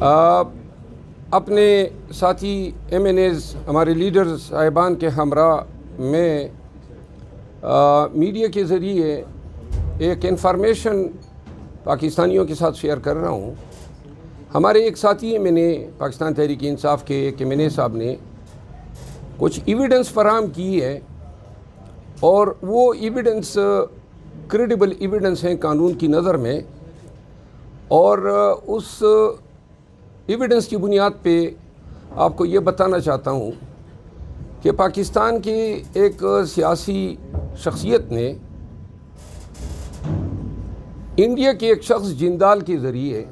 اپنے ساتھی M N as ہمارے لیڈر صاحبان کے ہمراہ میں میڈیا کے ذریعے ایک انفارمیشن پاکستانیوں کے ساتھ شیئر کر رہا ہوں۔ ہمارے ایک ساتھی میں نے پاکستان تحریک انصاف کے ایک ایم این اے صاحب نے کچھ ایویڈنس فراہم کی ہے، اور وہ ایویڈنس کریڈیبل ایویڈنس ہیں قانون کی نظر میں، اور اس ایویڈنس کی بنیاد پہ آپ کو یہ بتانا چاہتا ہوں کہ پاکستان کی ایک سیاسی شخصیت نے انڈیا کے ایک شخص جندال کے ذریعے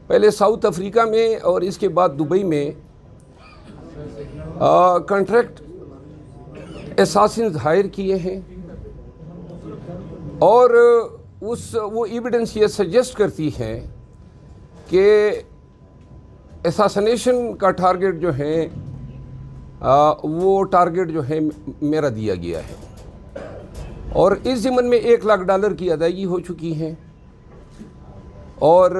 پہلے ساؤتھ افریقہ میں اور اس کے بعد دبئی میں کنٹریکٹ اساسنز ہائر کیے ہیں، اور وہ ایویڈنس یہ سجیسٹ کرتی ہے کہ اساسنیشن کا ٹارگٹ جو ہے وہ ٹارگٹ جو ہے میرا دیا گیا ہے، اور اس ضمن میں $1,00,000 کی ادائیگی ہو چکی ہے۔ اور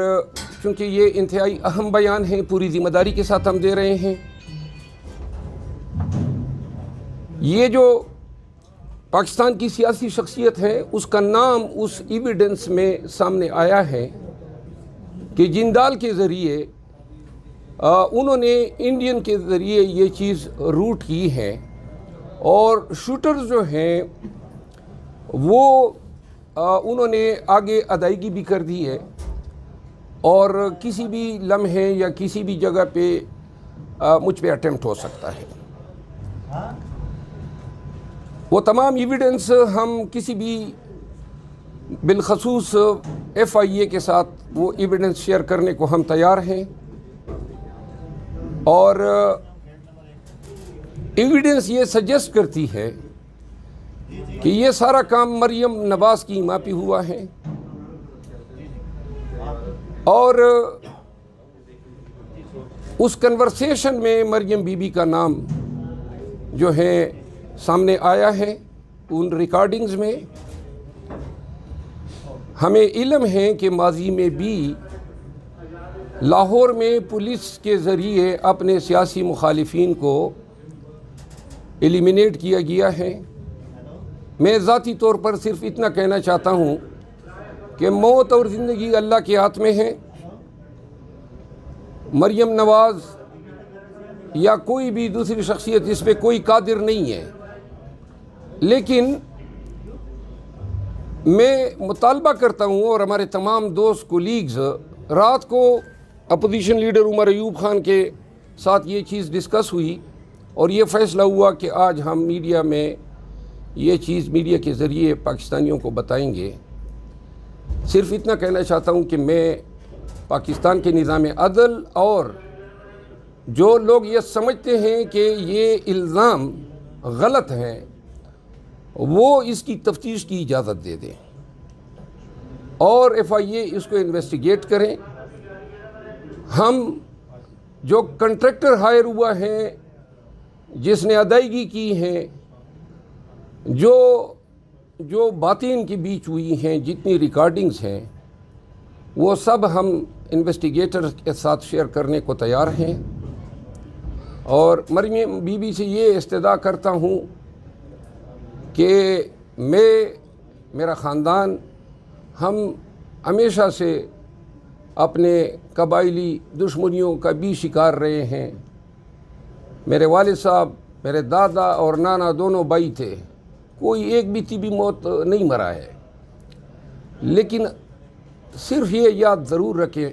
چونکہ یہ انتہائی اہم بیان ہے، پوری ذمہ داری کے ساتھ ہم دے رہے ہیں۔ یہ جو پاکستان کی سیاسی شخصیت ہے، اس کا نام اس ایویڈنس میں سامنے آیا ہے کہ جندال کے ذریعے انہوں نے انڈین کے ذریعے یہ چیز روٹ کی ہے، اور شوٹرز جو ہیں وہ انہوں نے آگے ادائیگی بھی کر دی ہے، اور کسی بھی لمحے یا کسی بھی جگہ پہ مجھ پہ اٹیمپٹ ہو سکتا ہے۔ وہ تمام ایویڈنس ہم کسی بھی بالخصوص FIA کے ساتھ وہ ایویڈنس شیئر کرنے کو ہم تیار ہیں، اور ایویڈنس یہ سجیسٹ کرتی ہے کہ یہ سارا کام مریم نواز کی ماں پہ ہوا ہے، اور اس کنورسیشن میں مریم بی بی کا نام جو ہے سامنے آیا ہے ان ریکارڈنگز میں۔ ہمیں علم ہے کہ ماضی میں بھی لاہور میں پولیس کے ذریعے اپنے سیاسی مخالفین کو ایلیمینیٹ کیا گیا ہے۔ میں ذاتی طور پر صرف اتنا کہنا چاہتا ہوں کہ موت اور زندگی اللہ کے ہاتھ میں ہے۔ مریم نواز یا کوئی بھی دوسری شخصیت اس پہ کوئی قادر نہیں ہے، لیکن میں مطالبہ کرتا ہوں، اور ہمارے تمام دوست کولیگز، رات کو اپوزیشن لیڈر عمر ایوب خان کے ساتھ یہ چیز ڈسکس ہوئی، اور یہ فیصلہ ہوا کہ آج ہم میڈیا میں یہ چیز میڈیا کے ذریعے پاکستانیوں کو بتائیں گے۔ صرف اتنا کہنا چاہتا ہوں کہ میں پاکستان کے نظام عدل اور جو لوگ یہ سمجھتے ہیں کہ یہ الزام غلط ہیں، وہ اس کی تفتیش کی اجازت دے دیں، اور FIA اس کو انویسٹیگیٹ کریں۔ ہم جو کنٹریکٹر ہائر ہوا ہے، جس نے ادائیگی کی ہے، جو باتیں ان کے بیچ ہوئی ہیں، جتنی ریکارڈنگز ہیں، وہ سب ہم انویسٹیگیٹر کے ساتھ شیئر کرنے کو تیار ہیں، اور مریم بی بی سے یہ استدعا کرتا ہوں کہ میرا خاندان، ہم ہمیشہ سے اپنے قبائلی دشمنیوں کا بھی شکار رہے ہیں۔ میرے والد صاحب، میرے دادا اور نانا دونوں بھائی تھے، کوئی ایک بھی طبی موت نہیں مرا ہے، لیکن صرف یہ یاد ضرور رکھیں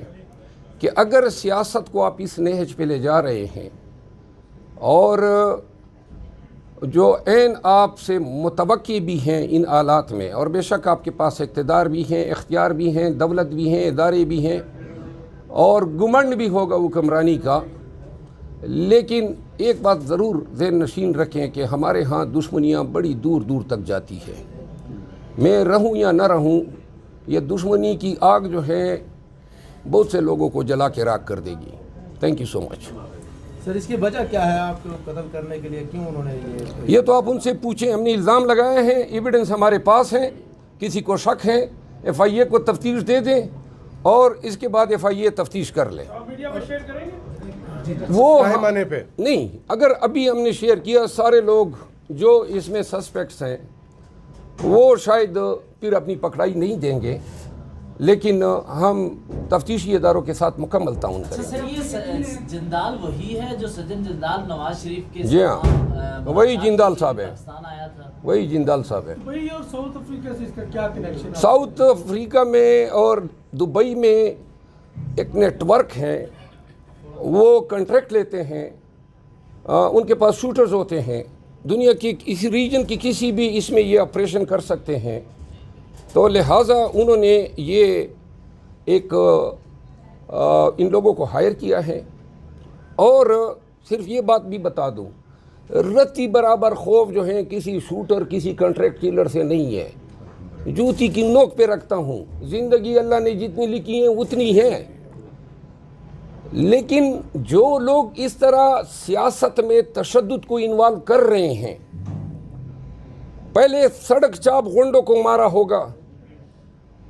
کہ اگر سیاست کو آپ اس نہج پہ لے جا رہے ہیں، اور جو عین آپ سے متوقع بھی ہیں ان آلات میں، اور بے شک آپ کے پاس اقتدار بھی ہیں، اختیار بھی ہیں، دولت بھی ہیں، ادارے بھی ہیں، اور گمنڈ بھی ہوگا حکمرانی کا، لیکن ایک بات ضرور ذہن نشین رکھیں کہ ہمارے ہاں دشمنیاں بڑی دور دور تک جاتی ہے۔ میں رہوں یا نہ رہوں، یہ دشمنی کی آگ جو ہے بہت سے لوگوں کو جلا کے راکھ کر دے گی۔ تھینک یو سو مچ۔ سر، اس کی وجہ کیا ہے آپ کو قتل کرنے کے لیے؟ کیوں انہوں نے یہ تو آپ ان سے پوچھیں۔ ہم نے الزام لگائے ہیں، ایویڈنس ہمارے پاس ہیں، کسی کو شک ہے FIA کو تفتیش دے دیں، اور اس کے بعد FIA تفتیش کر لے. میڈیا کو شیئر کریں گے وہ پیمانے پہ نہیں، اگر ابھی ہم نے شیئر کیا سارے لوگ جو اس میں سسپیکٹس ہیں وہ شاید پھر اپنی پکڑائی نہیں دیں گے، لیکن ہم تفتیشی اداروں کے ساتھ مکمل تعاون کریں گے. سر یہ جندال وہی ہے جو سجن جندال نواز شریف کے جی ہاں، وہی جندال صاحب ہے، پاکستان آیا تھا. وہی جندال صاحب ہے. دبئی اور ساؤتھ افریقہ سے اس کا کیا کنیکشن ہے؟ ساؤتھ افریقہ میں اور دبئی میں ایک نیٹ ورک ہے، وہ کنٹریکٹ لیتے ہیں، ان کے پاس شوٹرز ہوتے ہیں، دنیا کی اس ریجن کی کسی بھی اس میں یہ آپریشن کر سکتے ہیں. تو لہٰذا انہوں نے یہ ایک ان لوگوں کو ہائر کیا ہے. اور صرف یہ بات بھی بتا دوں، رتی برابر خوف جو ہیں کسی شوٹر کسی کنٹریکٹ کلر سے نہیں ہے. جوتی کی نوک پہ رکھتا ہوں، زندگی اللہ نے جتنی لکھی ہیں اتنی ہیں، لیکن جو لوگ اس طرح سیاست میں تشدد کو انوالو کر رہے ہیں، پہلے سڑک چاپ غنڈوں کو مارا ہوگا،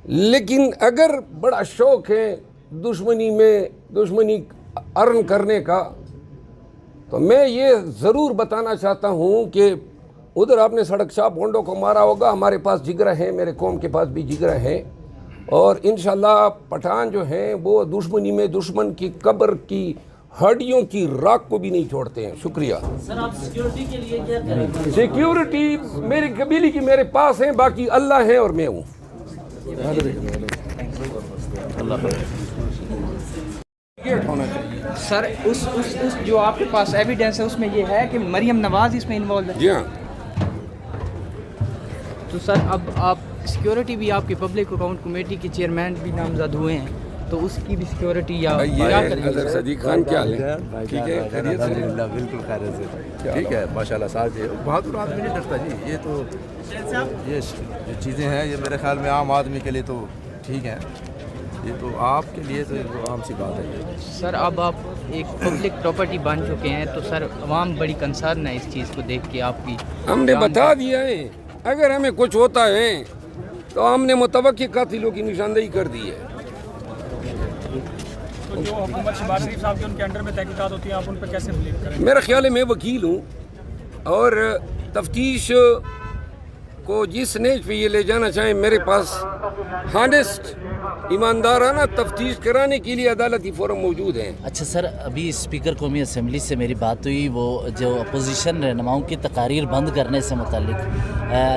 لیکن اگر بڑا شوق ہے دشمنی ارن کرنے کا، تو میں یہ ضرور بتانا چاہتا ہوں کہ ادھر آپ نے سڑک چاپ غنڈوں کو مارا ہوگا، ہمارے پاس جگرہ ہیں، میرے قوم کے پاس بھی جگرہ ہیں، اور انشاءاللہ پٹھان جو ہیں وہ دشمنی میں دشمن کی قبر کی ہڈیوں کی راکھ کو بھی نہیں چھوڑتے ہیں. شکریہ. سر آپ سیکیورٹی کے لیے کیا کریں گے؟ سیکیورٹی میری قبیلے کی میرے پاس ہیں، باقی اللہ ہے اور میں ہوں. سر اس جو آپ کے پاس ایویڈنس ہے اس میں یہ ہے کہ مریم نواز اس میں انوالو ہے. جی ہاں. تو سر اب آپ سیکیورٹی بھی آپ کی پبلک اکاؤنٹ کمیٹی کے چیئرمین بھی نامزد ہوئے ہیں، تو اس کی بھی سیکیورٹی یا کیا کریں گے؟ اظہر صدیق خان کیا حال ہے؟ ٹھیک ہے، خیریت سے؟ بالکل خیریت سے. ٹھیک ہے ماشاء اللہ صاحب جی، بہادر آدمی نہیں ڈرتا جی. یہ تو یہ جو چیزیں ہیں یہ میرے خیال میں عام آدمی کے لیے تو ٹھیک ہیں، یہ تو آپ کے لیے تو عام سی بات ہے. سر اب آپ ایک پبلک پراپرٹی بن چکے ہیں، تو سر عوام بڑی کنسرن ہے اس چیز کو دیکھ کے آپ کی. ہم نے بتا دیا ہے، اگر ہمیں کچھ ہوتا ہے تو ہم نے متوقع قاتلوں کی نشاندہی کر دی ہے. تو جو حکومت شہباز شریف صاحب کے ان کے انڈر میں تحقیقات ہوتی ہیں، آپ ان پہ کیسے بلیو کریں؟ میرا خیال ہے میں وکیل ہوں، اور تفتیش کو جس نیج پہ یہ لے جانا چاہیں، میرے پاس ہانیسٹ ایماندارانہ تفتیش کرانے کے لیے عدالتی فورم موجود ہیں. اچھا سر، ابھی اسپیکر قومی اسمبلی سے میری بات ہوئی، وہ جو اپوزیشن رہنماؤں کی تقاریر بند کرنے سے متعلق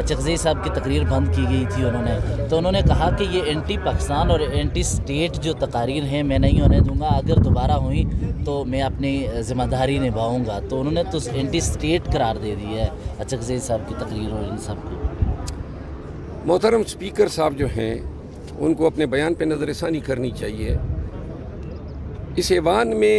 چغزئی صاحب کی تقریر بند کی گئی تھی انہوں نے کہا کہ یہ اینٹی پاکستان اور اینٹی اسٹیٹ جو تقاریر ہیں میں نہیں ہونے دوں گا، اگر دوبارہ ہوئی تو میں اپنی ذمہ داری نبھاؤں گا. تو انہوں نے تو اینٹی اسٹیٹ قرار دے دی ہے چغزئی صاحب کی تقریر اور ان سب کو. محترم اسپیکر صاحب جو ہیں ان کو اپنے بیان پہ نظر ثانی کرنی چاہیے. اس ایوان میں